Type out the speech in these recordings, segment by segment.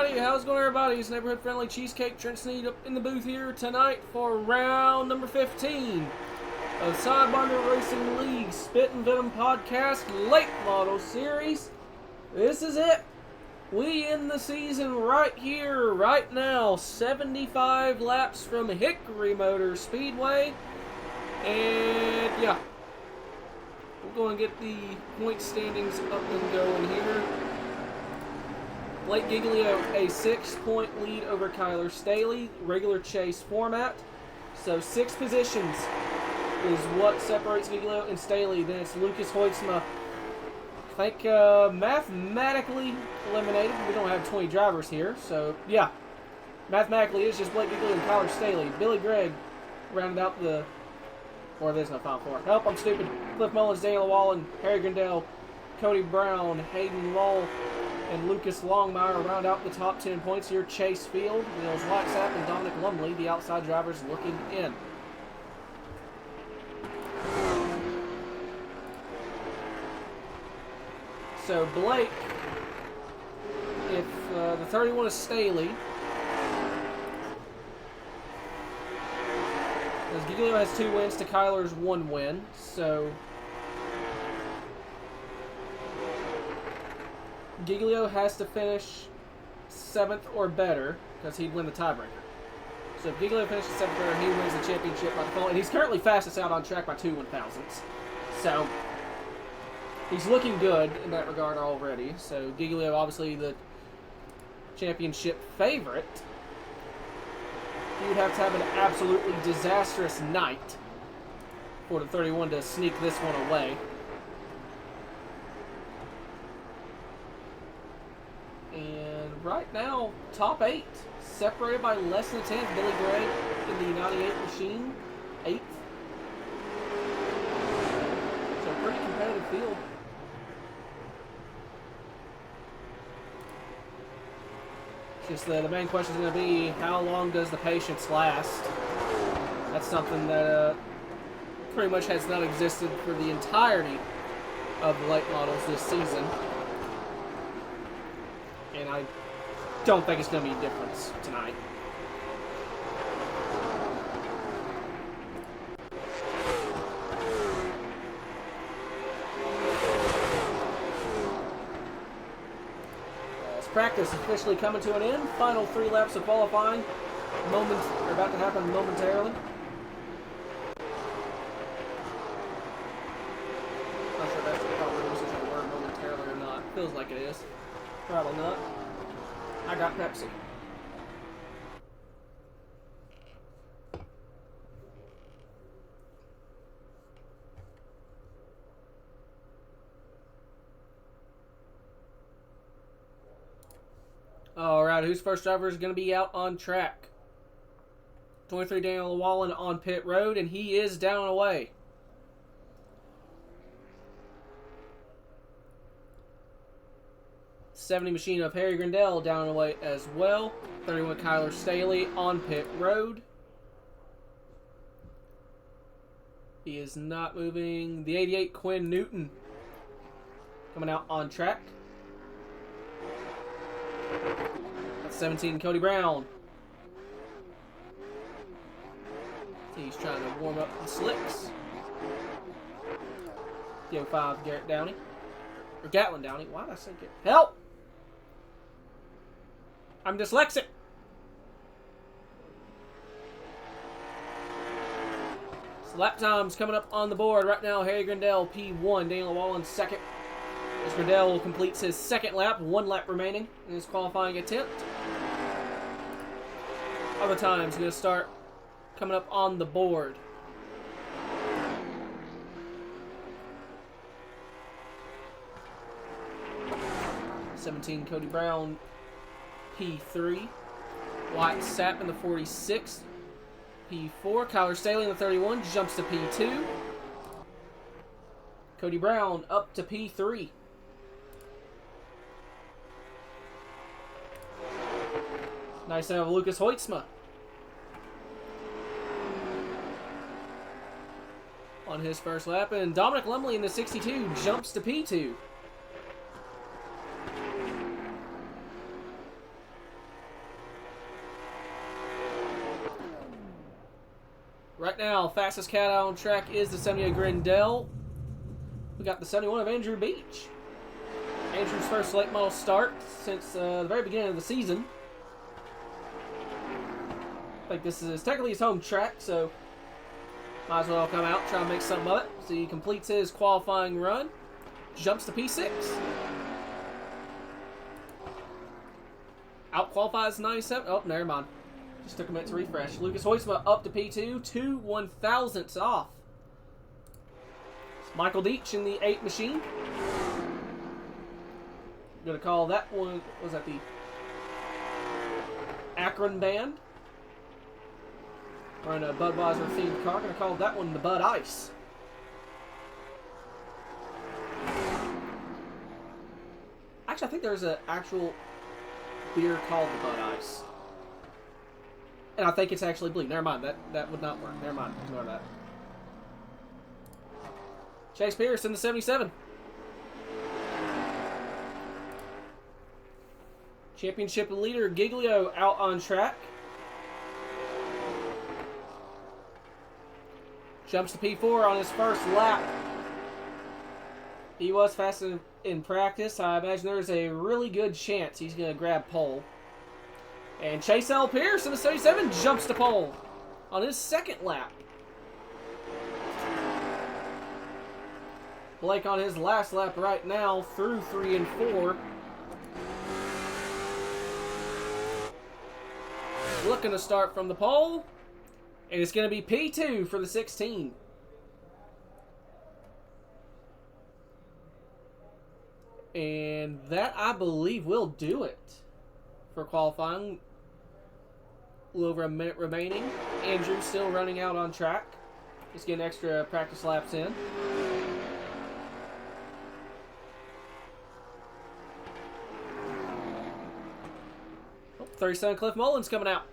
Howdy, how's it going everybody? It's Neighborhood Friendly Cheesecake Trent Sneed up in the booth here tonight for round number 15 of Sidewinder Racing League Spittin Venom Podcast Late Model Series. This is it. We end the season right here, right now. 75 laps from Hickory Motor Speedway. And yeah, we're going to get the point standings up and going here. Blake Giglio, a 6-point lead over Kyler Staley, regular chase format. So 6 positions is what separates Giglio and Staley. Then it's Lucas Hoytsma. I think mathematically eliminated. We don't have 20 drivers here, so yeah. Mathematically, it's just Blake Giglio and Kyler Staley. Billy Gregg rounded out the... Or there's no Final Four. Help, I'm stupid. Cliff Mullins, Daniel Wallen, Harry Grindell, Cody Brown, Hayden Lull, and Lucas Longmire round out the top 10 points here. Chase Field, Nils Waxap, and Dominic Lumley, the outside drivers looking in. So Blake, if the 31 is Staley, as Giglio has 2 wins to Kyler's 1 win, so Giglio has to finish 7th or better because he'd win the tiebreaker. So if Giglio finishes 7th or better, he wins the championship by default, and he's currently fastest out on track by 2 1,000ths. So he's looking good in that regard already. So Giglio, obviously the championship favorite. He would have to have an absolutely disastrous night for the 31 to sneak this one away. And right now, top 8, separated by less than a tenth. Billy Gregg in the 98 machine, 8th. So a pretty competitive field. Just the main question is going to be, how long does the patience last? That's something that pretty much has not existed for the entirety of the late models this season. And I don't think it's going to be a difference tonight. Practice officially coming to an end. Final 3 laps of qualifying are about to happen momentarily. Not sure if that's the proper usage of the word momentarily or not. Feels like it is. Probably not. I got Pepsi. Alright, whose first driver is going to be out on track? 23 Daniel Wallen on pit road, and he is down and away. '70 machine of Harry Grindell down and away as well. 31 Kyler Staley on pit road. He is not moving. The 88 Quinn Newton coming out on track. 17 Cody Brown. He's trying to warm up the slicks. The 05 Garrett Downey. Or Gatlin Downey. Why did I say Garrett? Help! I'm dyslexic. So lap times coming up on the board right now. Harry Grindell P1. Daniel Wallen 2nd. As Grindell completes his 2nd lap, 1 lap remaining in his qualifying attempt. Other times going to start coming up on the board. '17 Cody Brown, P3. White Sapp in the 46th, P4. Kyler Staley in the 31 jumps to P2. Cody Brown up to P3. Nice to have Lucas Hoytsma on his first lap. And Dominic Lumley in the 62 jumps to P2. Right now, fastest cat out on track is the 70 of Grindel. We got the 71 of Andrew Beach. Andrew's first late model start since the very beginning of the season. I think this is technically his home track, so might as well come out, try and make something of it. So he completes his qualifying run, jumps to P6. Out qualifies 97. Oh, never mind. Just took a minute to refresh. Lucas Hoysma up to P2, 2 1,000ths off. It's Michael Deach in the 8 machine. I'm gonna call that one, was that the Akron Band? Running a Budweiser themed car. Gonna call that one the Bud Ice. Actually, I think there's an actual beer called the Bud Ice. And I think it's actually blue. Never mind, that would not work. Never mind, ignore that. Chase Pierce in the 77. Championship leader Giglio out on track. Jumps to P4 on his first lap. He was fast in practice. I imagine there's a really good chance he's going to grab pole. And Chase L. Pierce in the 77 jumps to pole on his second lap. Blake on his last lap right now through 3 and 4. Looking to start from the pole. And it's going to be P2 for the 16. And that, I believe, will do it for qualifying. A little over a minute remaining. Andrew still running out on track. Just getting extra practice laps in. Oh, 37 Cliff Mullins coming out.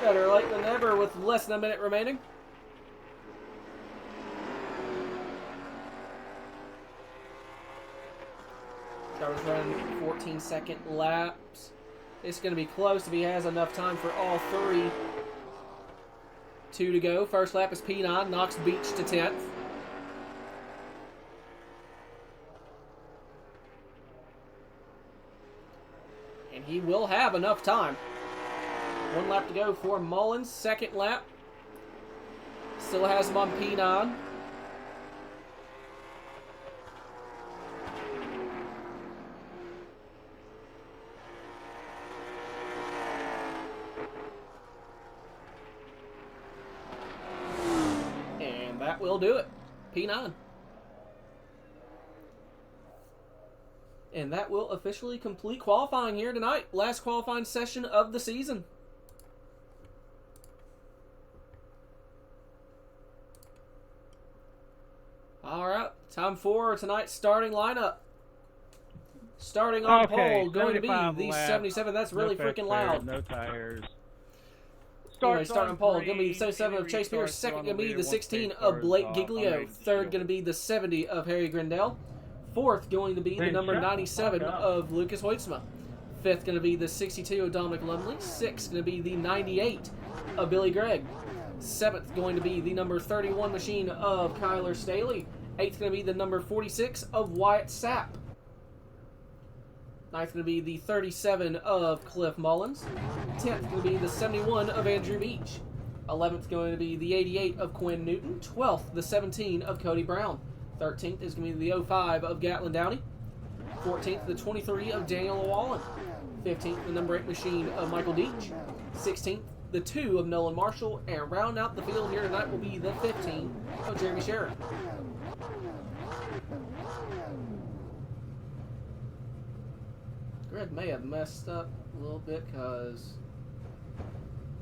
Better late than never with less than a minute remaining. Driver's running 14-second laps. It's going to be close if he has enough time for all three. 2 to go. First lap is P9. Knocks Beach to 10th. And he will have enough time. 1 lap to go for Mullins. Second lap. Still has him on P9. And that will do it. P9. And that will officially complete qualifying here tonight. Last qualifying session of the season. Alright, time for tonight's starting lineup. Starting on pole, going to be the 77. That's really freaking loud. No tires. Anyway, starting on pole, going to be the 77 of Chase Pierce. Second, going to be the 16 of Blake Giglio. Third, going to be the 70 of Harry Grindel. Fourth, going to be the number 97 of Lucas Hoytsma. Fifth, going to be the 62 of Dominic Lumley. Sixth, going to be the 98 of Billy Gregg. Seventh, going to be the number 31 machine of Kyler Staley. Eighth, going to be the number 46 of Wyatt Sapp. Ninth, going to be the 37 of Cliff Mullins. 10th, going to be the 71 of Andrew Beach. 11th, going to be the 88 of Quinn Newton. 12th, the 17 of Cody Brown. 13th is going to be the 05 of Gatlin Downey. 14th, the 23 of Daniel Wallen. 15th, the number 8 machine of Michael Deach. 16th, the 2 of Nolan Marshall. And round out the field here tonight will be the 15 of Jeremy Sherritt. Greg may have messed up a little bit because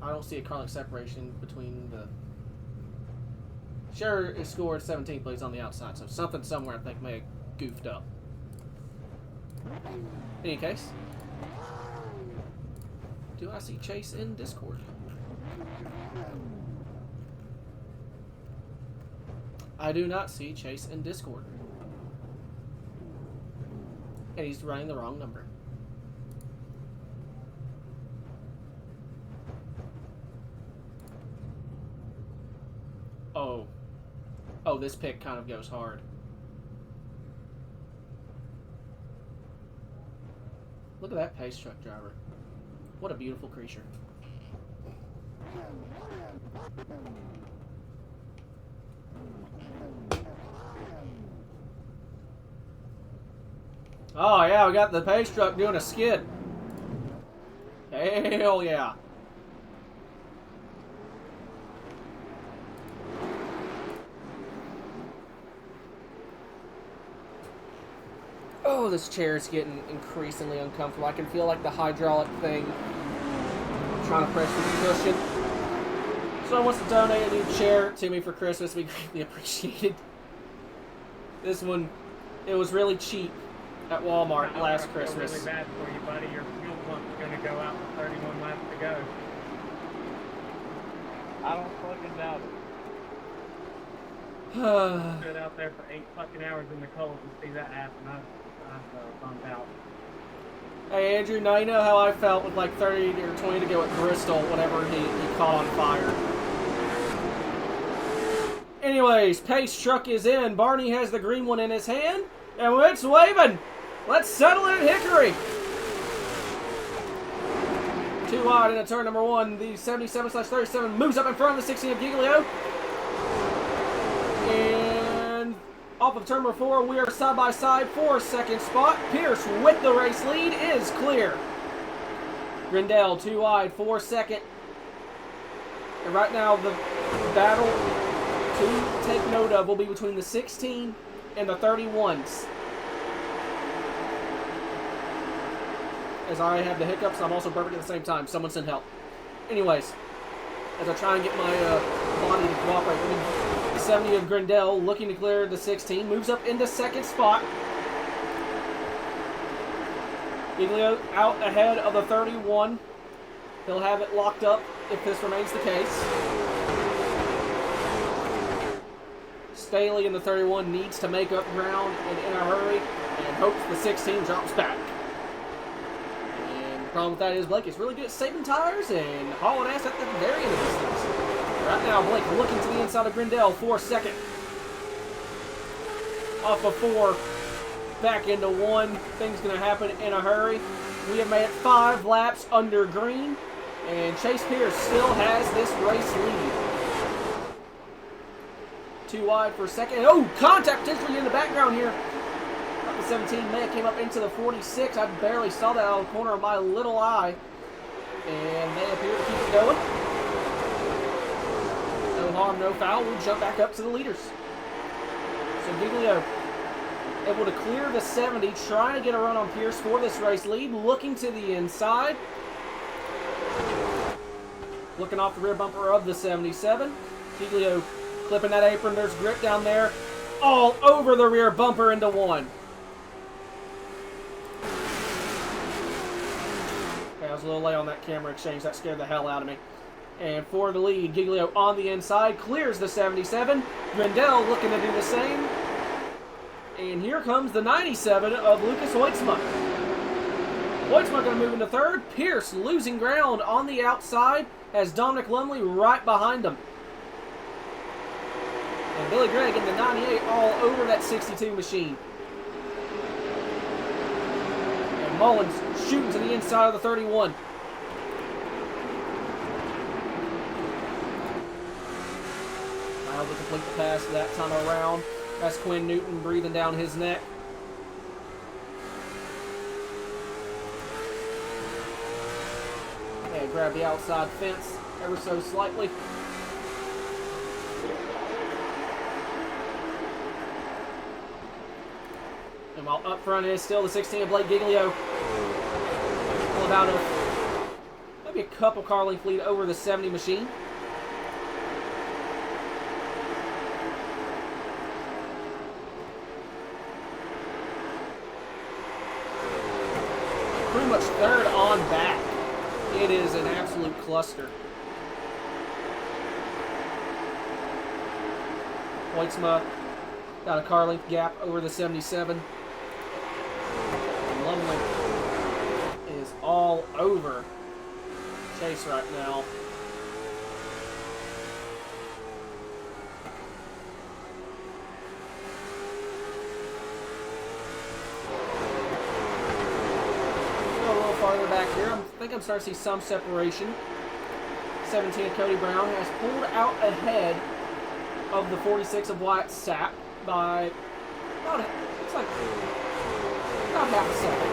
I don't see a car length separation between the... Sherritt is scored 17th, but he's on the outside, so something somewhere I think may have goofed up. In any case, do I see Chase in Discord? I do not see Chase in Discord. And he's running the wrong number. Oh. Oh, this pick kind of goes hard. Look at that pace truck driver. What a beautiful creature. Oh yeah, we got the pace truck doing a skid. Hell yeah. Oh, this chair is getting increasingly uncomfortable. I can feel like the hydraulic thing trying to press through the cushion. Someone wants to donate a new chair to me for Christmas. We greatly appreciated. This one, it was really cheap at Walmart last Christmas. Really bad for you, buddy. Your fuel pump's going to go out with 31 laps to go. I don't fucking doubt it. Stood out there for 8 fucking hours in the cold to see that happen. I bummed out. Hey Andrew, now you know how I felt with like 30 or 20 to go at Bristol whenever he caught on fire. Anyways, pace truck is in. Barney has the green one in his hand, and it's waving. Let's settle it at Hickory. Too wide into turn number 1. The 77/37 moves up in front of the 16 of Giglio. And off of turn number 4, we are side by side for second spot. Pierce with the race lead is clear. Grindell too wide for second. And right now the battle to take note of will be between the 16 and the 31s. As I have the hiccups, I'm also burping at the same time. Someone send help. Anyways, as I try and get my body to cooperate. The 70 of Grindell looking to clear the 16. Moves up into second spot. Giglio out ahead of the 31. He'll have it locked up if this remains the case. Staley in the 31 needs to make up ground and in a hurry and hopes the 16 drops back. And the problem with that is Blake is really good at saving tires and hauling ass at the very end of this thing. Right now, Blake looking to the inside of Grindell for second. Off of 4, back into 1. Things going to happen in a hurry. We have made it 5 laps under green, and Chase Pierce still has this race lead. Too wide for second. Oh, contact potentially in the background here. Up to 17, may have came up into the 46. I barely saw that out of the corner of my little eye. And they appear to keep it going. No harm, no foul. We'll jump back up to the leaders. So Giglio able to clear the 70, trying to get a run on Pierce for this race lead. Looking to the inside. Looking off the rear bumper of the 77. Giglio clipping that apron. There's grip down there. All over the rear bumper into 1. Okay, I was a little late on that camera exchange. That scared the hell out of me. And for the lead, Giglio on the inside clears the 77. Grindell looking to do the same. And here comes the 97 of Lucas Hoytsma. Hoytsma going to move into third. Pierce losing ground on the outside has Dominic Lumley right behind him. And Billy Gregg in the 98 all over that 62 machine. And Mullins shooting to the inside of the 31. Able to complete the pass that time around. That's Quinn Newton breathing down his neck. And grab the outside fence ever so slightly. And while up front is still the 16 of Blake Giglio. All about maybe a couple car length lead over the 70 machine. Pretty much third on back. It is an absolute cluster. Hoytsma got a car length gap over the 77. And Lumley is all over Chase right now. think I'm starting to see some separation. 17 Cody Brown has pulled out ahead of the 46 of Wyatt Sapp by about, it's like about half a second.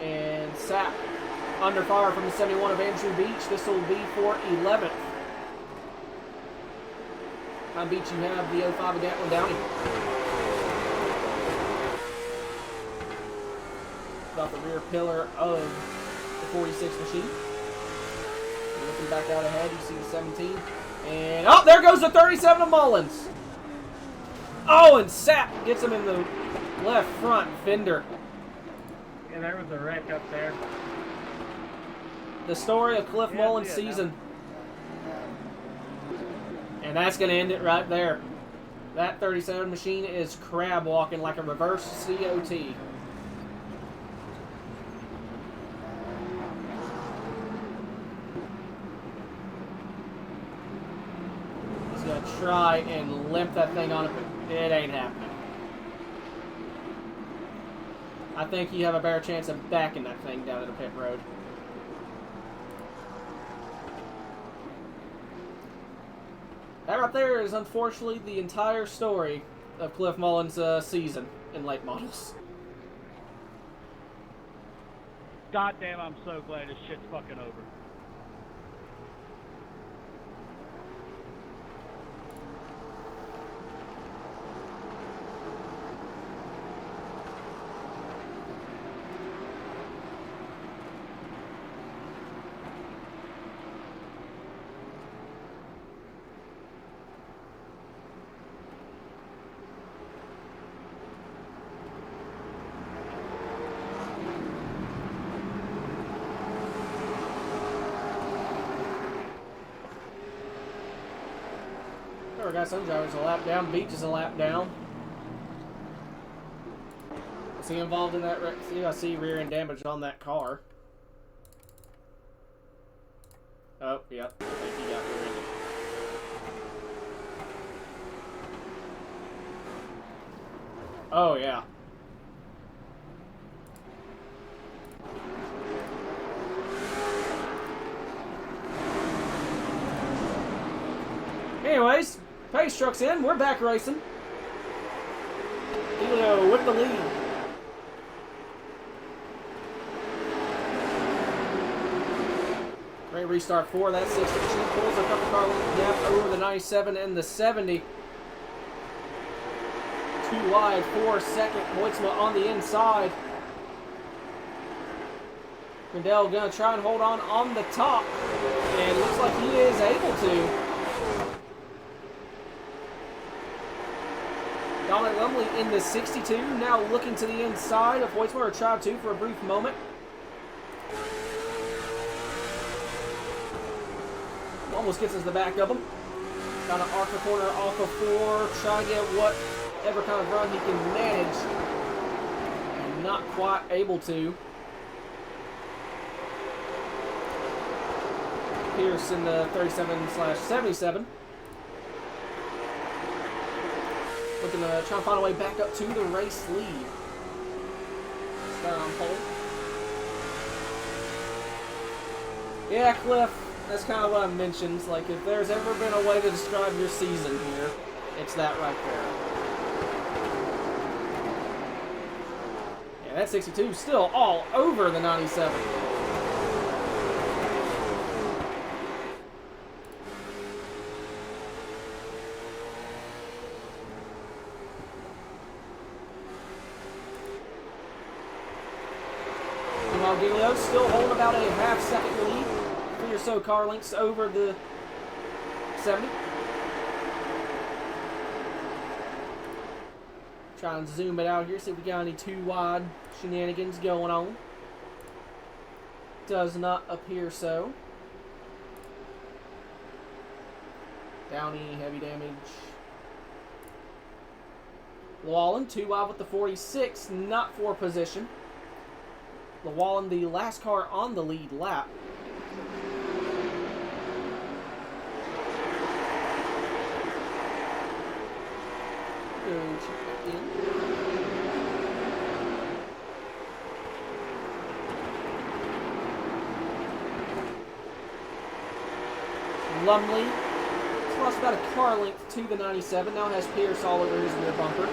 And Sapp under fire from the 71 of Andrew Beach. This will be for 11th. On Beach, you have the 05 of Gatlin Downey. About the rear pillar of the 46 machine. Looking back out ahead, you see the 17. And, oh, there goes the 37 of Mullins. Oh, and Sapp gets him in the left front fender. Yeah, there was a wreck up there. The story of Cliff Mullins' season. And that's going to end it right there. That 37 machine is crab walking like a reverse COT. He's going to try and limp that thing on it, but it ain't happening. I think you have a better chance of backing that thing down to the pit road. That right there is unfortunately the entire story of Cliff Mullins' season in late models. Goddamn, I'm so glad this shit's fucking over. There we got some drivers a lap down. Beach is a lap down. Is he involved in that wreck? See, I see rear end damage on that car. Oh, yep. I think he got rear ended. Oh, yeah. Anyways, pace truck's in. We're back racing. Helio with the lead. Great restart for that 60. She pulls a couple car length gap over the 97 and the 70. Too wide for second. Hoytsma on the inside. Rendell gonna try and hold on the top. And looks like he is able to. Dominic Lumley in the 62, now looking to the inside of Hoytsma, or tried to for a brief moment. Almost gets us the back of him. Trying to arc the corner off of 4, trying to get whatever kind of run he can manage. And not quite able to. Pierce in the 37/77. Looking to try and find a way back up to the race lead. Start on pole. Yeah, Cliff, that's kind of what I mentioned. Like, if there's ever been a way to describe your season here, it's that right there. Yeah, that 62 still all over the 97. Giglio still holding about a half-second lead. 3 or so car lengths over the 70. Try and zoom it out here, see if we got any too wide shenanigans going on. Does not appear so. Downey, heavy damage. Llewellyn, too wide with the 46, not for position. Llewellyn, the last car on the lead lap. Go check that in. Lumley. He's lost about a car length to the 97. Now has Pierce all over his rear bumper.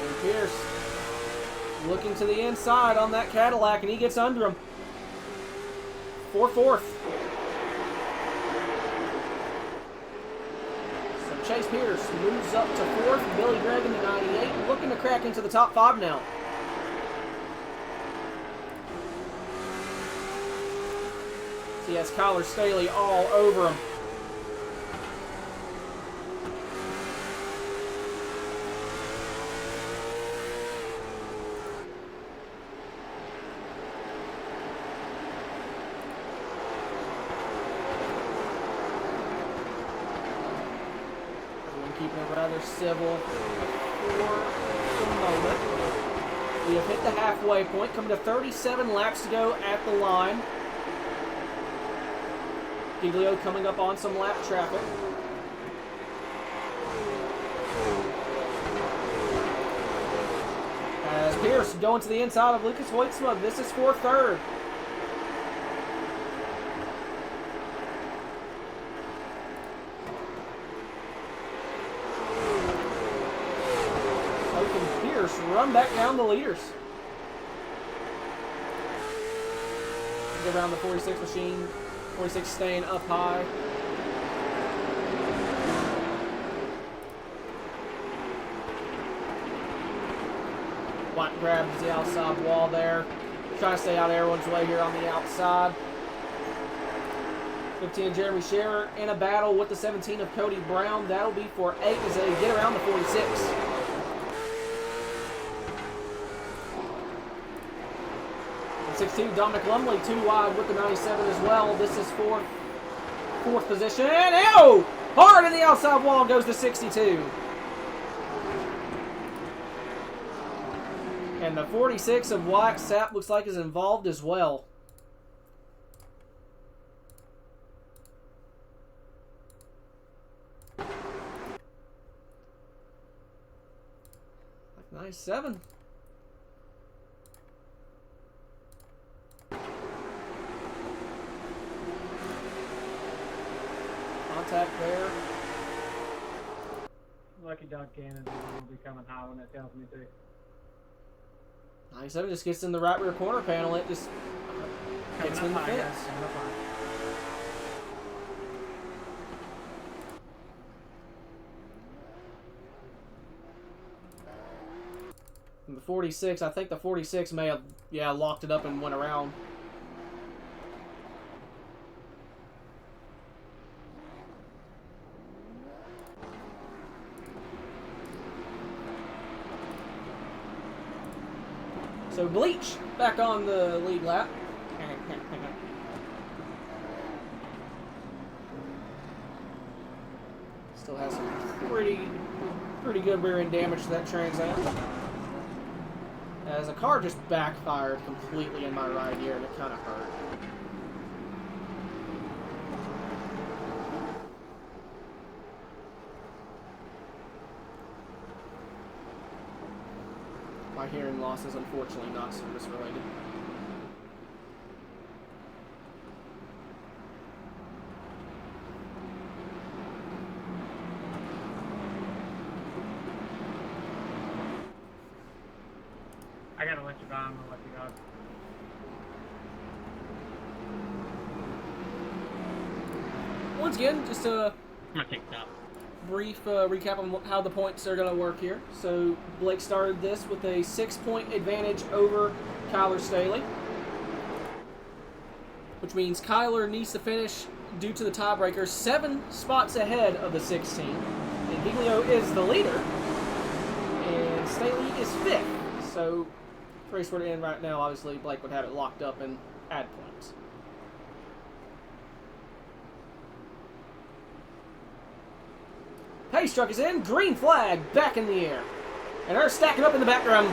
And Pierce looking to the inside on that Cadillac, and he gets under him. For fourth. So Chase Pierce moves up to fourth. Billy Gregg in the 98, looking to crack into the top 5 now. He has Kyler Staley all over him. Keeping it rather civil for the moment. We have hit the halfway point, coming to 37 laps to go at the line. Giglio coming up on some lap traffic. As Pierce going to the inside of Lucas Hoytsmug. This is for third. Run back down the leaders. Go around the 46 machine. 46 staying up high. White grabs the outside wall there. Trying to stay out of everyone's way here on the outside. 15 Jeremy Scherer in a battle with the 17 of Cody Brown. That'll be for 8 as they get around the 46. 16, Dominic Lumley, 2 wide with the 97 as well. This is fourth position. And ew! Hard in the outside wall goes the 62. And the 46 of White Sap looks like is involved as well. Like 97. Contact there. Lucky Dog Cannon will be coming high when that tells me to. 97 just gets in the right rear corner panel. It just hits him in the fence. And the 46, I think the 46 may have, locked it up and went around. So Bleach back on the lead lap. Still has some pretty good rear end damage to that Trans Am. As a car just backfired completely in my right ear and it kind of hurt. My hearing loss is unfortunately not service related. I gotta let you go. I'm gonna let you go. Once again, just a I'm gonna take that. brief recap on how the points are going to work here. So Blake started this with a 6-point advantage over Kyler Staley, which means Kyler needs to finish, due to the tiebreaker, 7 spots ahead of the 16. And Giglio is the leader, and Staley is 5th. So if the race were to end right now, obviously Blake would have it locked up and add points. Pace truck is in. Green flag back in the air. And they're stacking up in the background.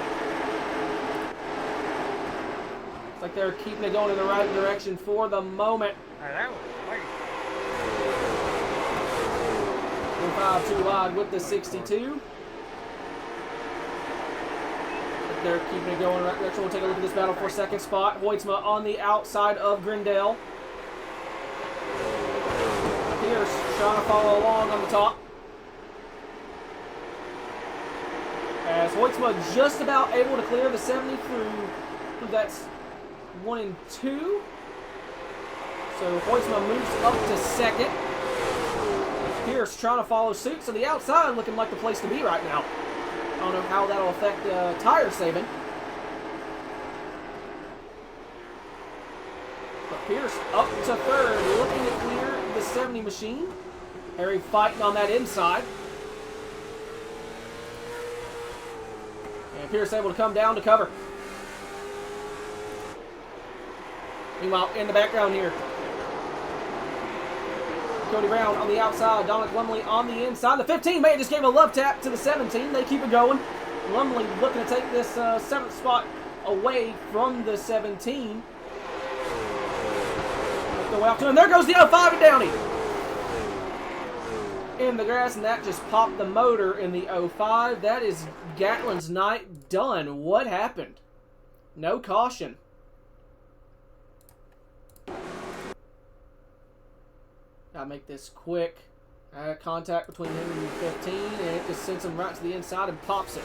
Looks like they're keeping it going in the right direction for the moment. That was great. 5 too wide with the 62. They're keeping it going right there. So we'll take a look at this battle for second spot. Hoytsma on the outside of Grindel. Pierce trying to follow along on the top. As Hoytsma just about able to clear the 70 through that's 1 and 2. So Hoytsma moves up to second. Pierce trying to follow suit. So the outside looking like the place to be right now. I don't know how that'll affect tire saving. But Pierce up to third, looking to clear the 70 machine. Harry fighting on that inside. And Pierce able to come down to cover. Meanwhile, in the background here, Cody Brown on the outside, Dominic Lumley on the inside. The 15 man just gave a love tap to the 17. They keep it going. Lumley looking to take this 7th spot away from the 17. Go out to him. There goes the 05 and Downey. In the grass, and that just popped the motor in the 05. That is Gatlin's night done. What happened? No caution. Gotta make this quick. Contact between him and 15, and it just sends him right to the inside and pops it.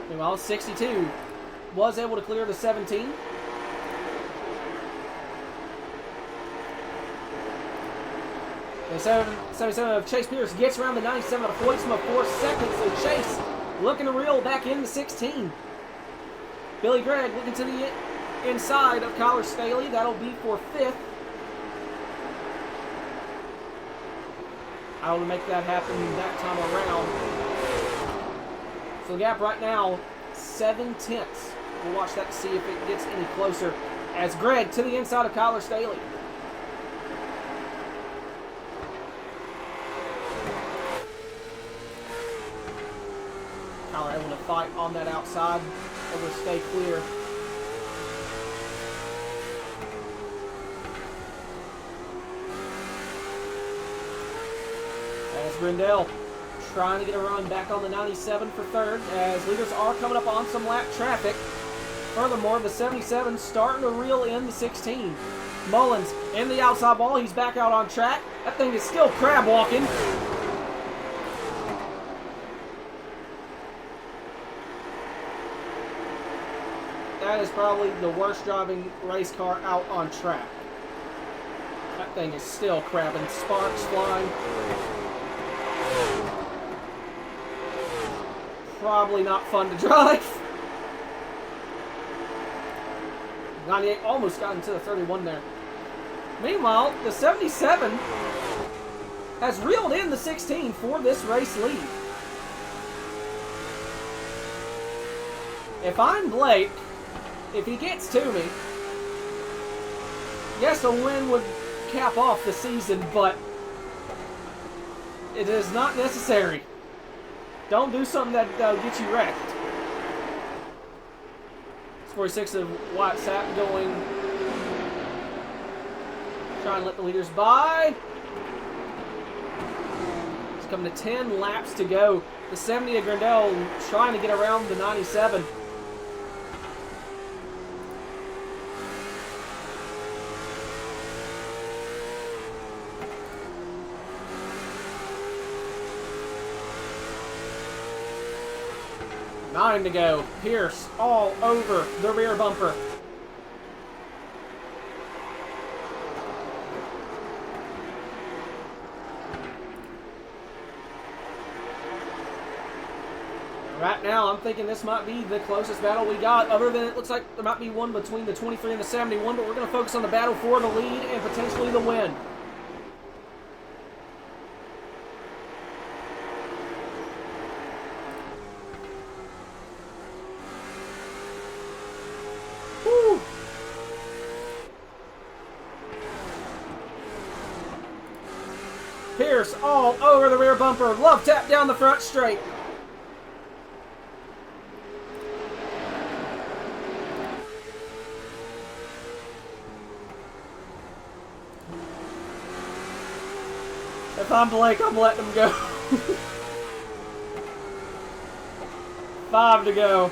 Meanwhile, 62 was able to clear the 17. The 77 of Chase Pierce gets around the 97 of Hoytsma 4 seconds, so Chase looking to reel back in the 16. Billy Gregg looking to the inside of Kyler Staley. That'll be for 5th. I want to make that happen that time around. So the gap right now, 7/10. We'll watch that to see if it gets any closer. As Gregg to the inside of Kyler Staley. Kyler able to fight on that outside. Able to stay clear. As Grindel trying to get a run back on the 97 for 3rd, as leaders are coming up on some lap traffic. Furthermore, the 77 starting to reel in the 16. Mullins in the outside ball. He's back out on track. That thing is still crab walking. That is probably the worst driving race car out on track. That thing is still crabbing. Sparks flying. Probably not fun to drive. 98 almost got into the 31 there. Meanwhile, the 77 has reeled in the 16 for this race lead. If I'm Blake, if he gets to me, yes, a win would cap off the season, but it is not necessary. Don't do something that gets you wrecked. 46 of White Sap going. Trying to let the leaders by. It's coming to 10 laps to go. The 70 of Grindel trying to get around the 97. Nine to go. Pierce all over the rear bumper. Right now, I'm thinking this might be the closest battle we got, other than it looks like there might be one between the 23 and the 71, but we're going to focus on the battle for the lead and potentially the win. Pierce all over the rear bumper. Love tap down the front straight. I'm Blake, I'm letting him go. 5 to go.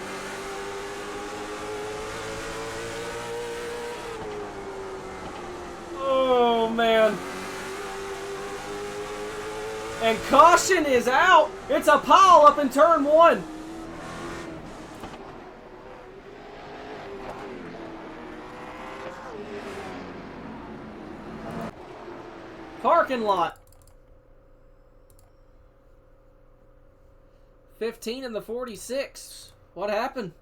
Oh, man. And caution is out. It's a pile up in turn 1. Parking lot. 15 and the 46. What happened?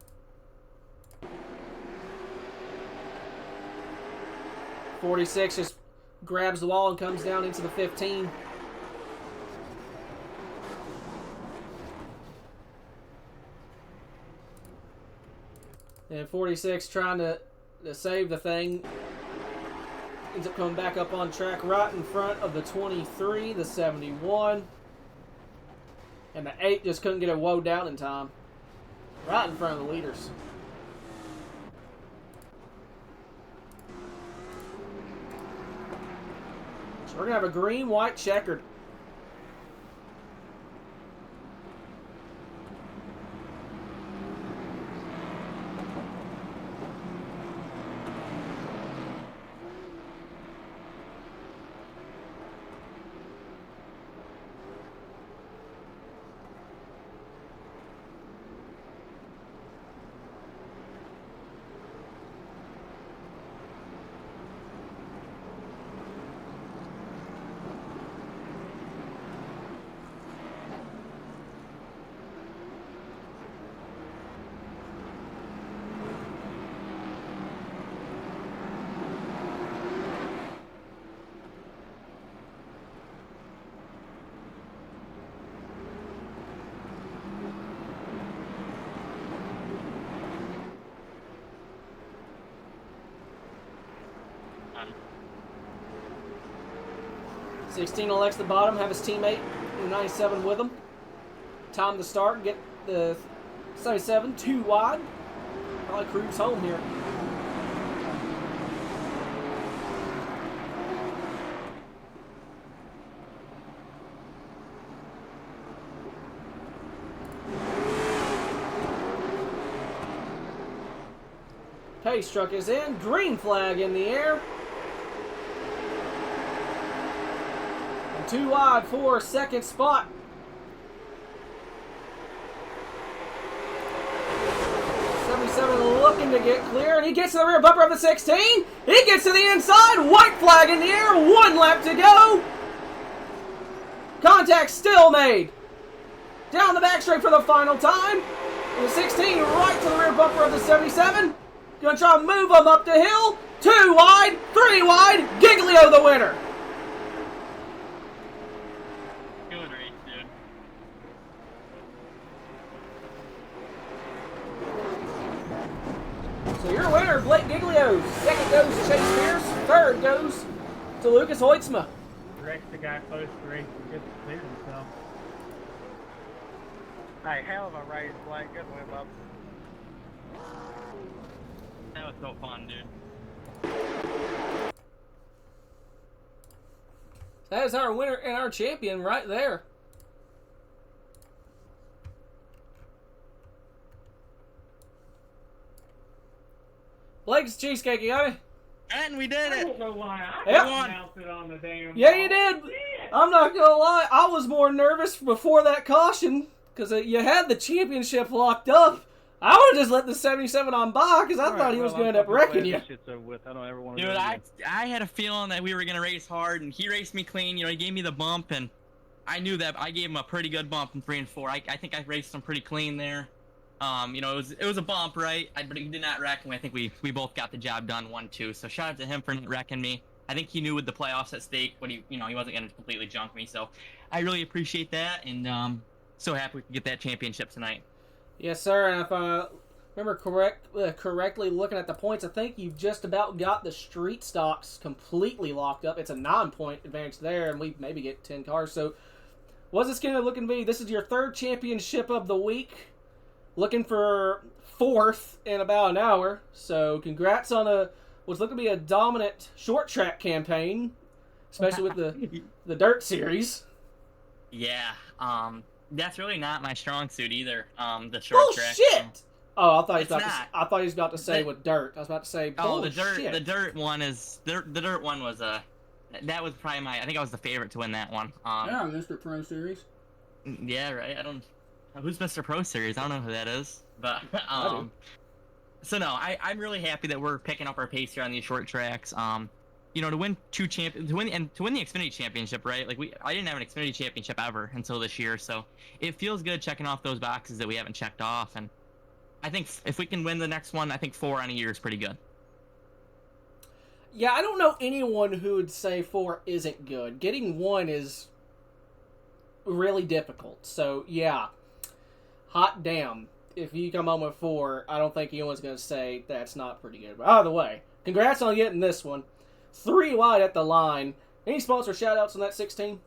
.46 just grabs the wall and comes down into the 15. And 46 trying to save the thing. Ends up coming back up on track right in front of the 23, the 71. And the 8 just couldn't get it woed down in time. Right in front of the leaders. So we're going to have a green, white, checkered. on. 16 elects the bottom, have his teammate in the 97 with him. Time to start, get the 77 too wide. Probably cruise home here. Pace truck is in. Green flag in the air. And too wide for second spot. Looking to get clear, and he gets to the rear bumper of the 16. He gets to the inside. White flag in the air. 1 lap to go. Contact still made. Down the back straight for the final time. And the 16 right to the rear bumper of the 77. Gonna try to move him up the hill. 2 wide, 3 wide. Giglio the winner. Good race, dude. So your winner, Blake Giglio. Second goes Chase Pierce. Third goes to Lucas Hoitzma. Rex, the guy close to the race, and just cleared himself. Hey, hell of a race, Blake. Good win, bub. That was so fun, dude. That is our winner and our champion right there. Blake's cheesecake, you got it? And we did I it! don't know why I Yep. announced it on the damn. Yeah, you did. Shit. I'm not gonna lie, I was more nervous before that caution because you had the championship locked up. I would have just let the 77 on by because I thought he was going to end up wrecking you. I don't ever want to Dude, I had a feeling that we were going to race hard, and he raced me clean. You know, he gave me the bump, and I knew that I gave him a pretty good bump in 3 and 4. I think I raced him pretty clean there. You know, it was a bump, right? But he did not wreck me. I think we both got the job done 1-2. So shout out to him for not wrecking me. I think he knew with the playoffs at stake, but he wasn't going to completely junk me. So I really appreciate that, and so happy we could get that championship tonight. Yes, sir. And if I remember correctly looking at the points, I think you've just about got the street stocks completely locked up. It's a 9-point advantage there, and we maybe get 10 cars. So what's this going to look to be? This is your 3rd championship of the week. Looking for 4th in about an hour. So congrats on what's looking to be a dominant short track campaign, especially with the dirt series. Yeah. That's really not my strong suit either. The short track. Bullshit! Oh, I thought he was It's about not. I thought he was about to say with dirt. I was about to say Oh, bullshit. the dirt one is the dirt one was that was probably I think I was the favorite to win that one. Yeah, Mr. Pro Series. Yeah, right. I don't. Who's Mr. Pro Series? I don't know who that is. But I do. so no, I'm really happy that we're picking up our pace here on these short tracks. To win to win the Xfinity Championship, right? Like I didn't have an Xfinity Championship ever until this year, so it feels good checking off those boxes that we haven't checked off. And I think if we can win the next one, I think 4 on a year is pretty good. Yeah, I don't know anyone who would say 4 isn't good. Getting 1 is really difficult. So, yeah. Hot damn. If you come home with 4, I don't think anyone's going to say that's not pretty good. But either way, congrats on getting this one. 3 wide at the line. Any sponsor shout-outs on that 16?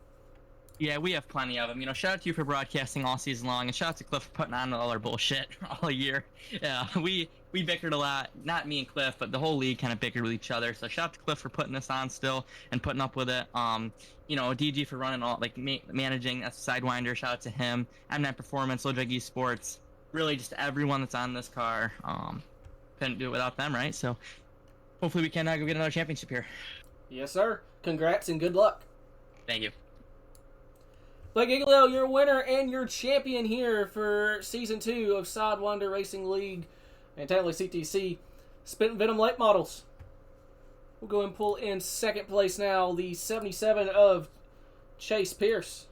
Yeah, we have plenty of them. Shout out to you for broadcasting all season long, and shout out to Cliff for putting on all our bullshit all year. Yeah, we bickered a lot. Not me and Cliff, but the whole league kind of bickered with each other. So shout out to Cliff for putting this on still and putting up with it. DG for running all managing. That's Sidewinder. Shout out to him. M9 Performance, Low Jug Esports. Really, just everyone that's on this car. Couldn't do it without them, right? So hopefully we can go get another championship here. Yes, sir. Congrats and good luck. Thank you. But Giglio, your winner and your champion here for Season 2 of Sidewinder Racing League and technically CTC Spittin Venom late models. We'll go and pull in second place now, the 77 of Chase Pierce.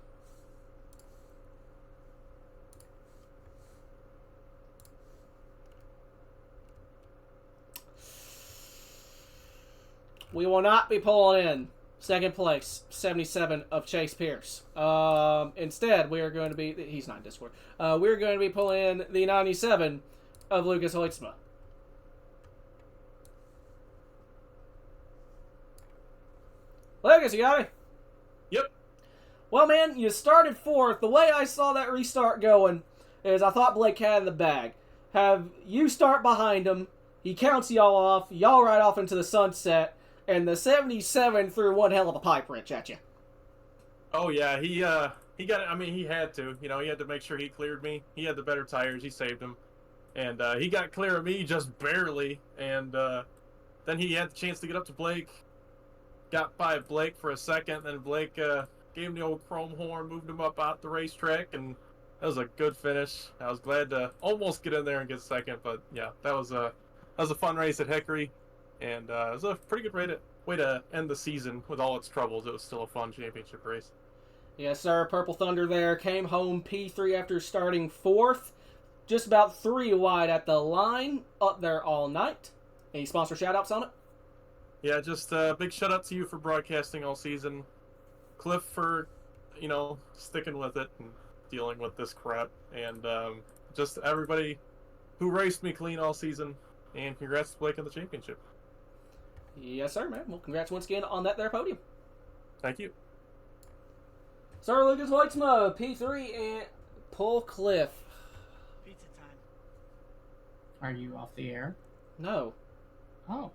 We will not be pulling in second place, 77 of Chase Pierce. Instead, we are going to be... He's not in Discord. We're going to be pulling in the 97 of Lucas Hoitzma. Lucas, you got me? Yep. Well, man, you started fourth. The way I saw that restart going is I thought Blake had in the bag. Have you start behind him. He counts y'all off. Y'all ride off into the sunset. And the 77 threw one hell of a pipe wrench at you. Oh yeah, he got it. I mean, he had to. He had to make sure he cleared me. He had the better tires. He saved him, and he got clear of me just barely. And then he had the chance to get up to Blake. Got by Blake for a second. Then Blake gave him the old chrome horn, moved him up out the racetrack, and that was a good finish. I was glad to almost get in there and get second, but yeah, that was a fun race at Hickory. And it was a pretty good way to end the season with all its troubles. It was still a fun championship race. Yes, sir. Purple Thunder there came home P3 after starting fourth. Just about 3 wide at the line. Up there all night. Any sponsor shout-outs on it? Yeah, just a big shout-out to you for broadcasting all season. Cliff for, sticking with it and dealing with this crap. And just everybody who raced me clean all season. And congrats to Blake on the championship. Yes, sir, man. Well, congrats once again on that there podium. Thank you. Sir Lucas Weitzma, P3, and Pull Cliff. Pizza time. Are you off the air? No. Oh.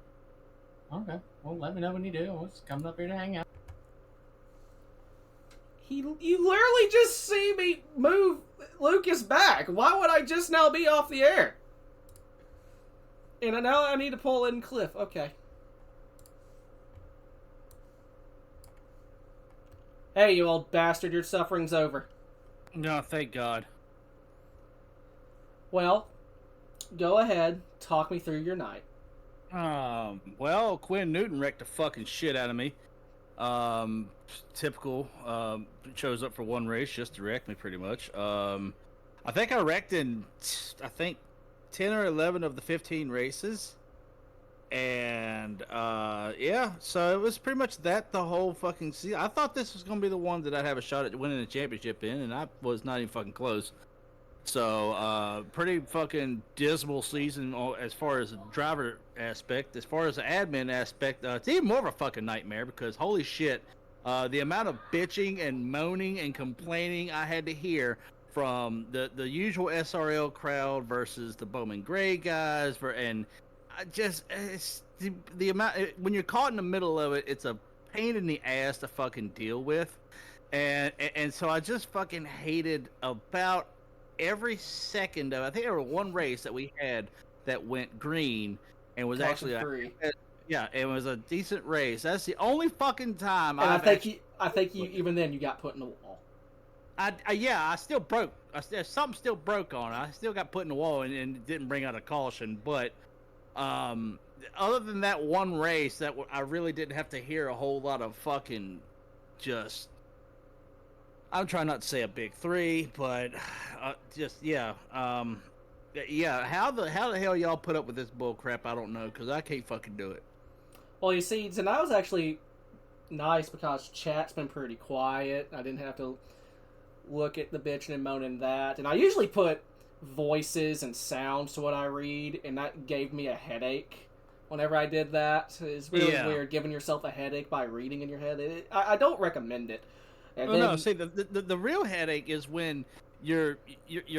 Okay. Well, let me know when you do. I was coming up here to hang out. You literally just see me move Lucas back. Why would I just now be off the air? And now I need to pull in Cliff. Okay. Hey, you old bastard, your suffering's over. No, thank God. Well, go ahead, talk me through your night. Well, Quinn Newton wrecked the fucking shit out of me. Typical. Shows up for one race just to wreck me, pretty much. I think I wrecked in, 10 or 11 of the 15 races. And, yeah, so it was pretty much that the whole fucking season. I thought this was going to be the one that I'd have a shot at winning the championship in, and I was not even fucking close. So, pretty fucking dismal season as far as the driver aspect. As far as the admin aspect, it's even more of a fucking nightmare because, holy shit, the amount of bitching and moaning and complaining I had to hear from the usual SRL crowd versus the Bowman Gray guys, and it's the amount when you're caught in the middle of it, it's a pain in the ass to fucking deal with. And so I just fucking hated about every second of. I think there was one race that we had that went green and was actually free. Yeah, it was a decent race. That's the only fucking time. And I think you even then you got put in the wall. I still broke. Something still broke on it. I still got put in the wall and didn't bring out a caution. But other than that one race, I really didn't have to hear a whole lot of fucking just. I'm trying not to say a big three, but just yeah. Yeah, how the hell y'all put up with this bull crap? I don't know, because I can't fucking do it. Well, you see, tonight was actually nice because chat's been pretty quiet. I didn't have to look at the bitching and moaning that. And I usually put voices and sounds to what I read, and that gave me a headache whenever I did that. It's really weird, giving yourself a headache by reading in your head. I don't recommend it. And then, no, see, the real headache is when you're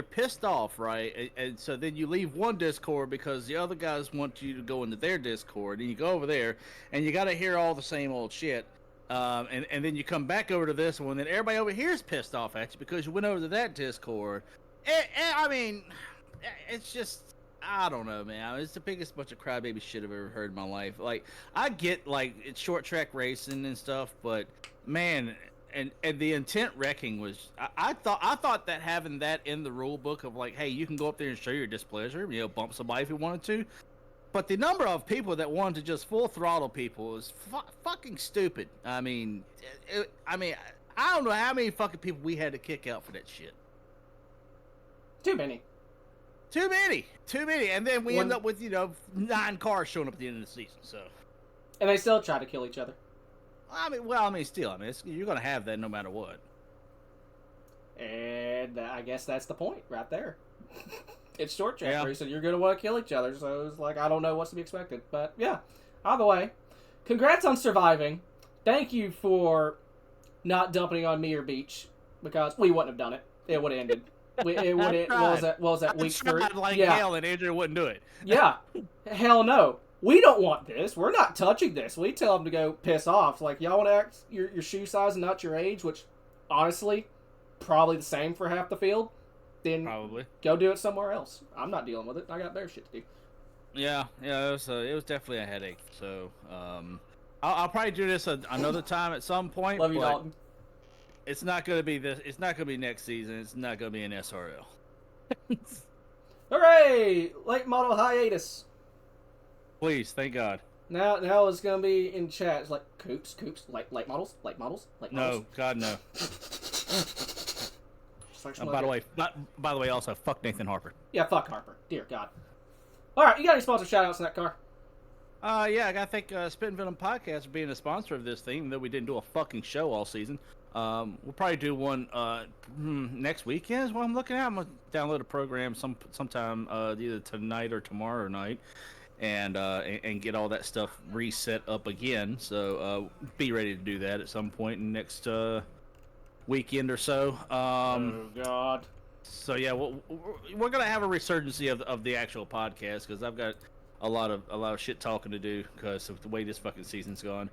pissed off, right? And so then you leave one Discord because the other guys want you to go into their Discord, and you go over there, and you got to hear all the same old shit. And then you come back over to this one, and everybody over here is pissed off at you because you went over to that Discord. I mean, it's just, I don't know, man. It's the biggest bunch of crybaby shit I've ever heard in my life. Like, I get, like, it's short track racing and stuff, but, man... And the intent wrecking was I thought that having that in the rule book of like, hey, you can go up there and show your displeasure, bump somebody if you wanted to, but the number of people that wanted to just full throttle people is fucking stupid. I mean, I don't know how many fucking people we had to kick out for that shit. Too many, and then we end up with 9 cars showing up at the end of the season. So, and they still try to kill each other. Still, you're gonna have that no matter what. And I guess that's the point right there. It's short track racing. You're gonna want to kill each other, so it's like I don't know what's to be expected. But yeah, either way, congrats on surviving. Thank you for not dumping on me or Beach because we wouldn't have done it. It would have ended. It would have. What was that week 3? Hell, and Andrew wouldn't do it. Yeah, hell no. We don't want this. We're not touching this. We tell them to go piss off. Like, y'all want to act your shoe size and not your age, which, honestly, probably the same for half the field. Then probably go do it somewhere else. I'm not dealing with it. I got better shit to do. Yeah, it was definitely a headache. So, I'll probably do this another time at some point. Love you, Dalton. It's not gonna be this. It's not gonna be next season. It's not gonna be an SRL. Hooray! Late model hiatus. Please, thank God. Now it's gonna be in chat. It's like Coops, late models. No, God, no. By the way, also fuck Nathan Harper. Yeah, fuck Harper. Dear God. All right, you got any sponsor shout-outs in that car? Yeah, I gotta thank Spittin Venom Podcast for being a sponsor of this thing, even though we didn't do a fucking show all season. We'll probably do one next weekend is what I'm looking at. I'm gonna download a program sometime either tonight or tomorrow night. And get all that stuff reset up again. So be ready to do that at some point in next weekend or so. Oh God. So yeah, we're gonna have a resurgence of the actual podcast because I've got a lot of shit talking to do because of the way this fucking season's gone.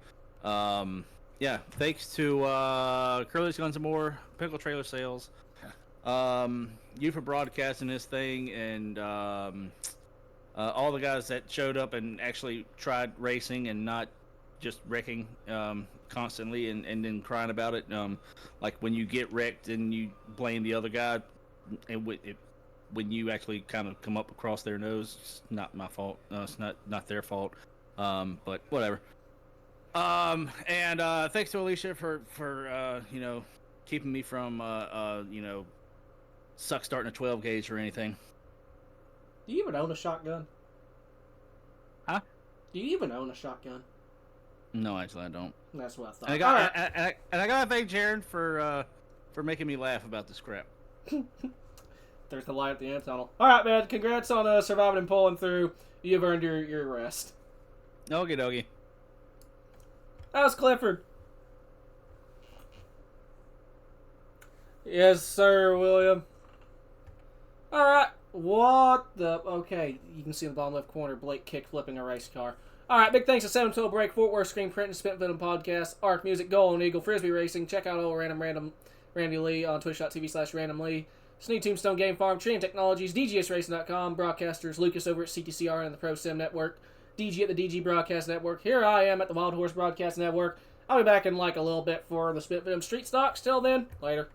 Yeah, thanks to Curly's Guns and More, Pickle Trailer Sales, you for broadcasting this thing, and all the guys that showed up and actually tried racing and not just wrecking constantly and then crying about it. Like when you get wrecked and you blame the other guy, and when you actually kind of come up across their nose, it's not my fault. It's not their fault. But whatever. And thanks to Alicia for keeping me from suck starting a 12 gauge or anything. Do you even own a shotgun? Huh? Do you even own a shotgun? No, actually, I don't. That's what I thought. And I gotta thank Jaron for making me laugh about this crap. There's the light at the end tunnel. All right, man. Congrats on surviving and pulling through. You've earned your rest. Okie dokie. That was Clifford. Yes, sir, William. All right. What the... Okay, you can see in the bottom left corner Blake kick flipping a race car. All right, big thanks to 712 Break, Fort Worth Screen Print, and Spittin Venom Podcast, Arc Music, Golden Eagle, Frisbee Racing. Check out all Random Randy Lee on twitch.tv/randomlee. Sneak Tombstone Game Farm, Trillium Technologies, DGSRacing.com, broadcasters Lucas over at CTCR and the Pro Sim Network, DG at the DG Broadcast Network. Here I am at the Wild Horse Broadcast Network. I'll be back in like a little bit for the Spittin Venom Street Stocks. Till then, later.